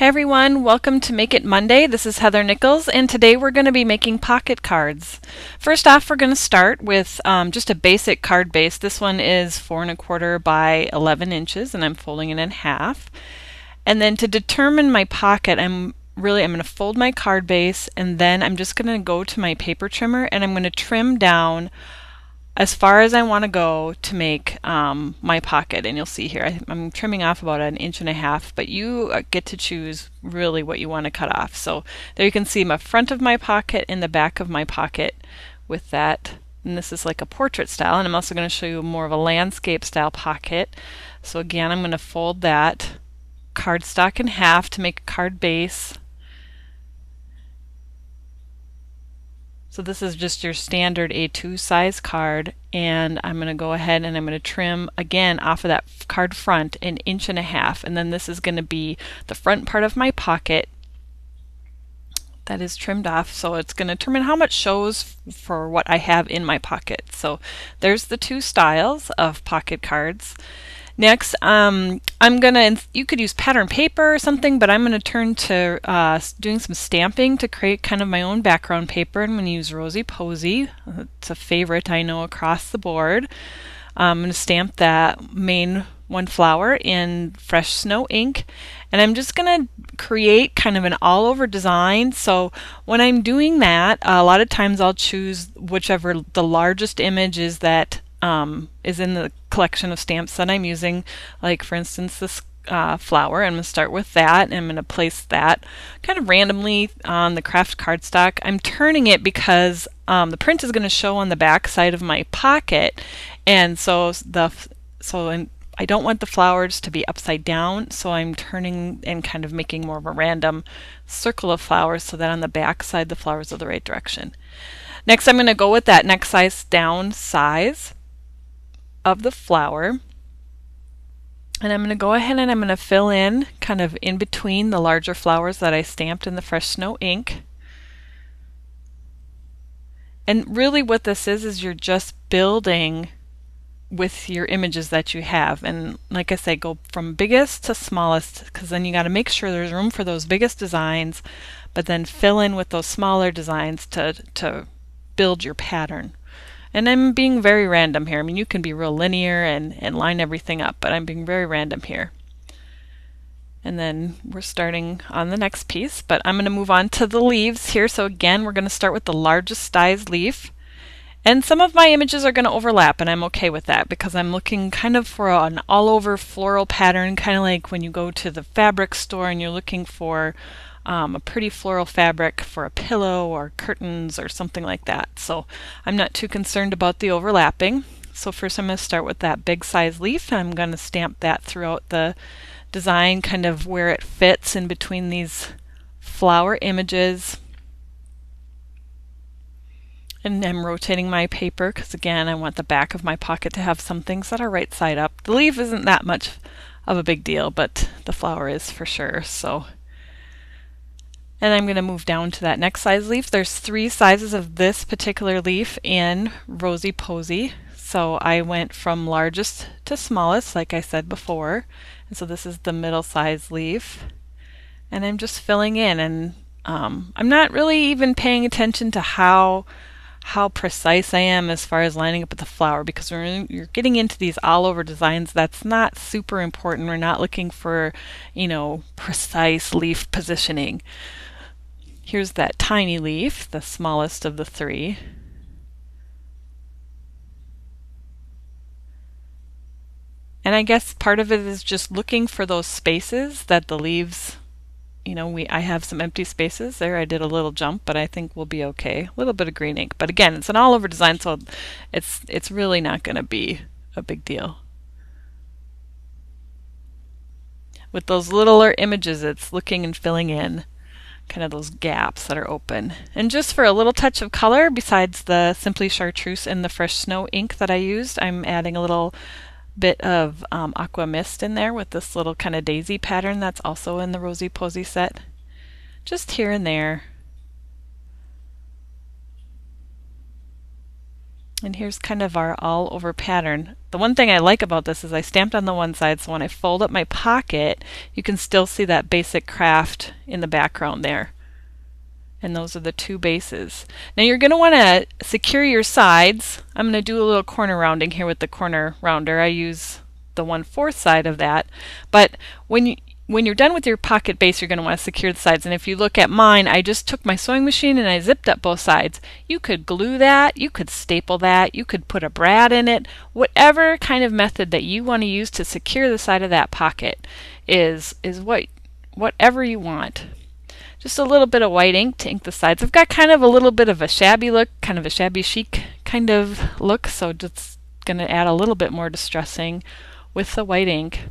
Hey everyone, welcome to Make It Monday. This is Heather Nichols, and today we're going to be making pocket cards. First off, we're going to start with just a basic card base. This one is 4¼ by 11 inches, and I'm folding it in half. And then to determine my pocket, I'm going to fold my card base, and then I'm just going to go to my paper trimmer, and I'm going to trim down as far as I want to go to make my pocket. And you'll see here I'm trimming off about 1.5 inches, but you get to choose really what you want to cut off. So there you can see my front of my pocket and the back of my pocket with that. And this is like a portrait style, and I'm also going to show you more of a landscape style pocket. So again, I'm going to fold that cardstock in half to make a card base. So this is just your standard A2 size card, and I'm going to go ahead and I'm going to trim again off of that card front 1.5 inches, and then this is going to be the front part of my pocket that is trimmed off, so it's going to determine how much shows for what I have in my pocket. So there's the two styles of pocket cards. Next, you could use pattern paper or something, but I'm going to turn to doing some stamping to create kind of my own background paper. I'm going to use Rosy Posy. It's a favorite I know across the board. I'm going to stamp that main one flower in fresh snow ink, and I'm just going to create kind of an all-over design. So when I'm doing that, a lot of times I'll choose whichever the largest image is that is in the collection of stamps that I'm using. Like for instance this flower, I'm going to start with that, and I'm going to place that kind of randomly on the craft cardstock. I'm turning it because the print is going to show on the back side of my pocket, and I don't want the flowers to be upside down, so I'm turning and kind of making more of a random circle of flowers so that on the back side the flowers are the right direction. Next, I'm going to go with that next size down size of the flower, and I'm going to go ahead and I'm going to fill in kind of in between the larger flowers that I stamped in the fresh snow ink. And really what this is you're just building with your images that you have, and like I say, go from biggest to smallest, because then you got to make sure there's room for those biggest designs, but then fill in with those smaller designs to build your pattern. And I'm being very random here. I mean, you can be real linear and line everything up, but I'm being very random here. And then we're starting on the next piece, but I'm going to move on to the leaves here. So again, we're going to start with the largest size leaf. And some of my images are going to overlap, and I'm okay with that because I'm looking kind of for an all-over floral pattern, kind of like when you go to the fabric store and you're looking for a pretty floral fabric for a pillow or curtains or something like that. So I'm not too concerned about the overlapping. So first I'm going to start with that big size leaf, and I'm going to stamp that throughout the design, kind of where it fits in between these flower images. And I'm rotating my paper because again I want the back of my pocket to have some things that are right side up. The leaf isn't that much of a big deal, but the flower is for sure. So. And I'm going to move down to that next size leaf. There's 3 sizes of this particular leaf in Rosy Posy. So I went from largest to smallest, like I said before. And so this is the middle size leaf. And I'm just filling in, and I'm not really even paying attention to how precise I am as far as lining up with the flower, because when you're getting into these all over designs, that's not super important. We're not looking for, precise leaf positioning. Here's that tiny leaf, the smallest of the 3. And I guess part of it is just looking for those spaces that the leaves, I have some empty spaces there. I did a little jump, but I think we'll be okay. A little bit of green ink, but again, it's an all over design, so it's really not going to be a big deal. With those littler images, it's looking and filling in kind of those gaps that are open. And just for a little touch of color, besides the Simply Chartreuse and the fresh snow ink that I used, I'm adding a little bit of aqua mist in there with this little kind of daisy pattern that's also in the Rosy Posy set. Just here and there. And here's kind of our all over pattern. The one thing I like about this is I stamped on the one side, so when I fold up my pocket, you can still see that basic craft in the background there. And those are the two bases. Now you're going to want to secure your sides. I'm going to do a little corner rounding here with the corner rounder. I use the 1/4 side of that. But when you're done with your pocket base, you're going to want to secure the sides. And if you look at mine, I just took my sewing machine and I zipped up both sides. You could glue that, you could staple that, you could put a brad in it. Whatever kind of method that you want to use to secure the side of that pocket is whatever you want. Just a little bit of white ink to ink the sides. I've got kind of a little bit of a shabby look, kind of a shabby chic kind of look, so just going to add a little bit more distressing with the white ink.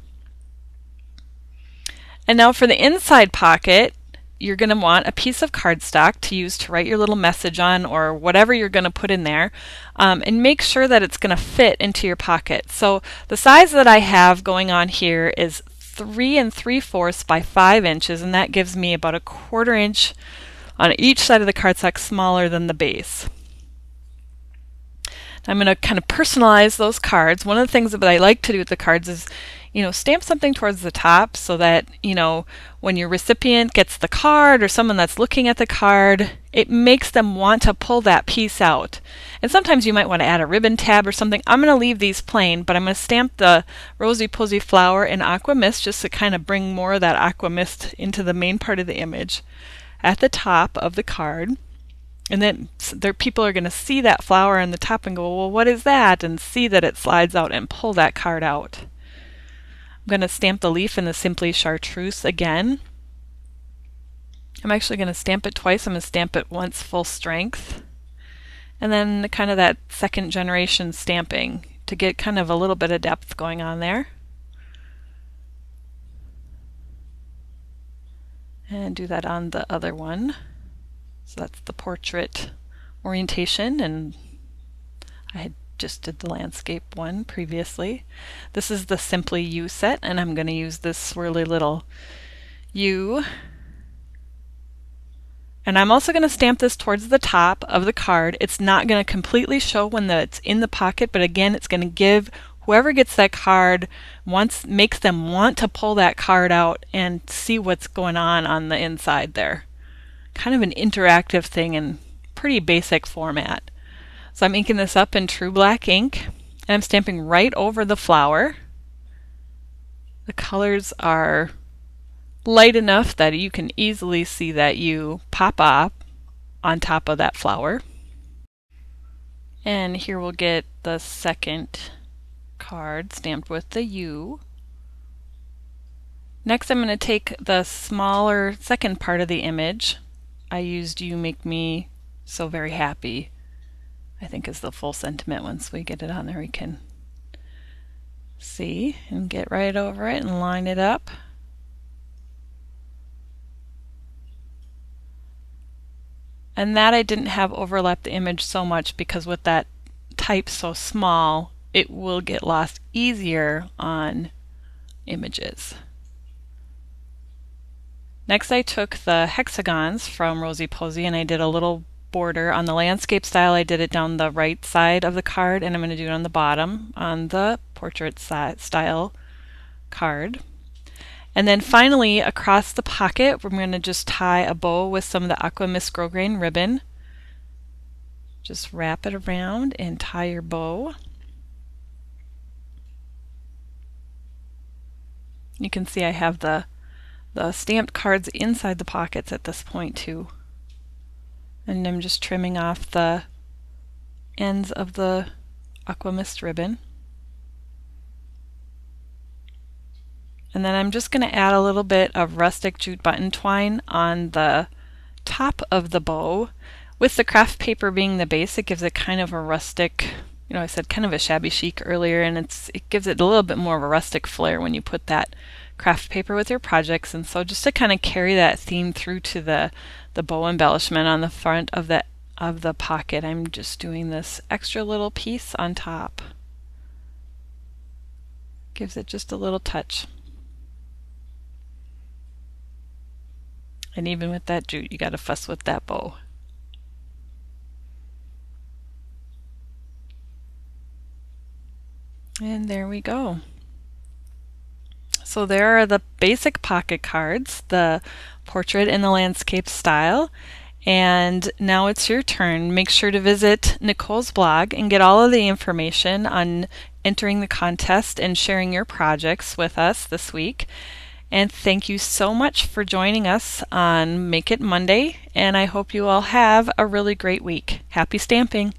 And now for the inside pocket, you're going to want a piece of cardstock to use to write your little message on or whatever you're going to put in there, and make sure that it's going to fit into your pocket. So the size that I have going on here is 3 3/4 by 5 inches, and that gives me about a 1/4 inch on each side of the cardstock smaller than the base. I'm going to kind of personalize those cards. One of the things that I like to do with the cards is, stamp something towards the top so that, when your recipient gets the card or someone that's looking at the card, it makes them want to pull that piece out. And sometimes you might want to add a ribbon tab or something. I'm going to leave these plain, but I'm going to stamp the Rosy Posy flower in aqua mist just to kind of bring more of that aqua mist into the main part of the image at the top of the card. And then people are going to see that flower on the top and go, well, what is that? And see that it slides out and pull that card out. I'm going to stamp the leaf in the Simply Chartreuse again. I'm actually going to stamp it twice. I'm going to stamp it once full strength. And then kind of that second generation stamping to get kind of a little bit of depth going on there. And do that on the other one. So that's the portrait orientation, and I had just did the landscape one previously. This is the Simply You set, and I'm going to use this swirly little U. And I'm also going to stamp this towards the top of the card. It's not going to completely show when it's in the pocket, but again, it's going to give whoever gets that card, makes them want to pull that card out and see what's going on the inside there. Kind of an interactive thing in pretty basic format. So I'm inking this up in true black ink, and I'm stamping right over the flower. The colors are light enough that you can easily see that you pop up on top of that flower. And here we'll get the second card stamped with the U. Next I'm going to take the smaller second part of the image. I used You Make Me So Very Happy, I think is the full sentiment. Once we get it on there we can see and get right over it and line it up. And that I didn't have overlap the image so much because with that type so small, it will get lost easier on images. Next I took the hexagons from Rosy Posy and I did a little border on the landscape style. I did it down the right side of the card, and I'm going to do it on the bottom on the portrait style card. And then finally across the pocket we're going to just tie a bow with some of the Aqua Mist grosgrain ribbon. Just wrap it around and tie your bow. You can see I have the stamped cards inside the pockets at this point too. And I'm just trimming off the ends of the Aqua Mist ribbon. And then I'm just going to add a little bit of rustic jute button twine on the top of the bow. With the craft paper being the base, it gives it kind of a rustic, I said kind of a shabby chic earlier, and it gives it a little bit more of a rustic flair when you put that craft paper with your projects. And so just to kind of carry that theme through to the bow embellishment on the front of the pocket, I'm just doing this extra little piece on top. Gives it just a little touch. And even with that jute, you got to fuss with that bow. And there we go. So there are the basic pocket cards, the portrait and the landscape style. And now it's your turn. Make sure to visit Nicole's blog and get all of the information on entering the contest and sharing your projects with us this week. And thank you so much for joining us on Make It Monday, and I hope you all have a really great week. Happy stamping!